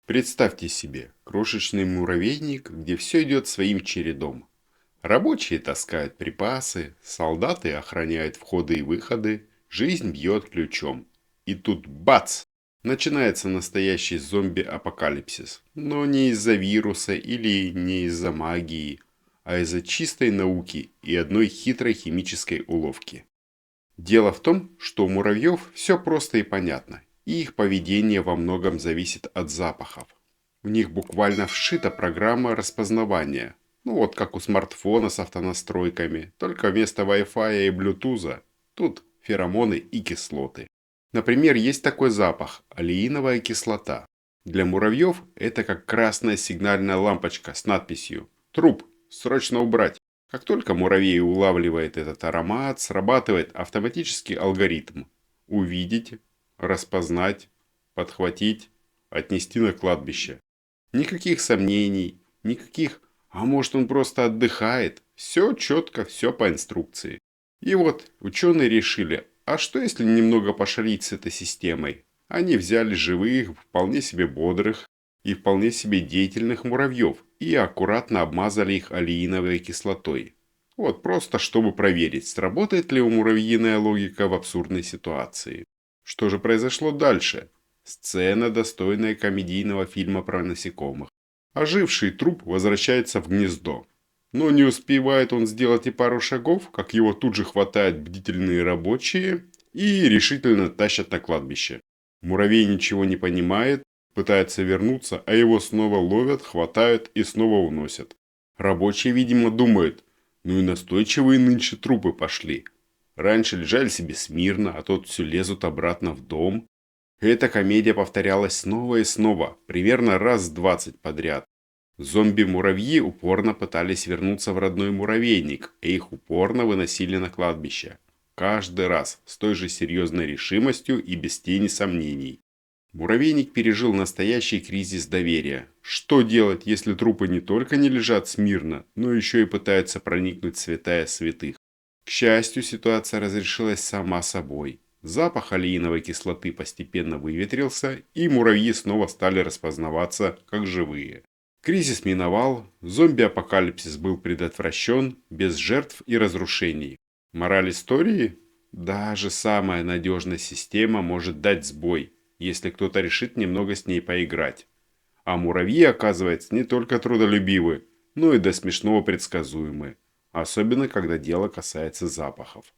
Представьте себе крошечный муравейник, где все идет своим чередом. Рабочие таскают припасы, солдаты охраняют входы и выходы, жизнь бьет ключом. И тут бац! Начинается настоящий зомби-апокалипсис. Но не из-за вируса или не из-за магии, а из-за чистой науки и одной хитрой химической уловки. Дело в том, что у муравьев все просто и понятно, и их поведение во многом зависит от запахов. В них буквально вшита программа распознавания, ну вот как у смартфона с автонастройками, только вместо Wi-Fi и Bluetooth тут феромоны и кислоты. Например, есть такой запах – алииновая кислота. Для муравьев это как красная сигнальная лампочка с надписью «Труп! Срочно убрать!». Как только муравей улавливает этот аромат, срабатывает автоматический алгоритм. Увидеть, распознать, подхватить, отнести на кладбище. Никаких сомнений, никаких «а может он просто отдыхает». Все четко, все по инструкции. И вот ученые решили, а что если немного пошалить с этой системой? Они взяли живых, вполне себе бодрых и вполне себе деятельных муравьев и аккуратно обмазали их алииновой кислотой. Вот просто чтобы проверить, сработает ли у муравьиная логика в абсурдной ситуации. Что же произошло дальше? Сцена, достойная комедийного фильма про насекомых. Оживший труп возвращается в гнездо. Но не успевает он сделать и пару шагов, как его тут же хватают бдительные рабочие и решительно тащат на кладбище. Муравей ничего не понимает, пытается вернуться, а его снова ловят, хватают и снова уносят. Рабочие, видимо, думают, ну и настойчивые нынче трупы пошли. Раньше лежали себе смирно, а тут все лезут обратно в дом. Эта комедия повторялась снова и снова, примерно раз 20 подряд. Зомби-муравьи упорно пытались вернуться в родной муравейник, и их упорно выносили на кладбище. Каждый раз с той же серьезной решимостью и без тени сомнений. Муравейник пережил настоящий кризис доверия. Что делать, если трупы не только не лежат смирно, но еще и пытаются проникнуть в святая святых? К счастью, ситуация разрешилась сама собой. Запах алииновой кислоты постепенно выветрился, и муравьи снова стали распознаваться как живые. Кризис миновал, зомби-апокалипсис был предотвращен без жертв и разрушений. Мораль истории? Даже самая надежная система может дать сбой, если кто-то решит немного с ней поиграть. А муравьи, оказывается, не только трудолюбивы, но и до смешного предсказуемы. Особенно, когда дело касается запахов.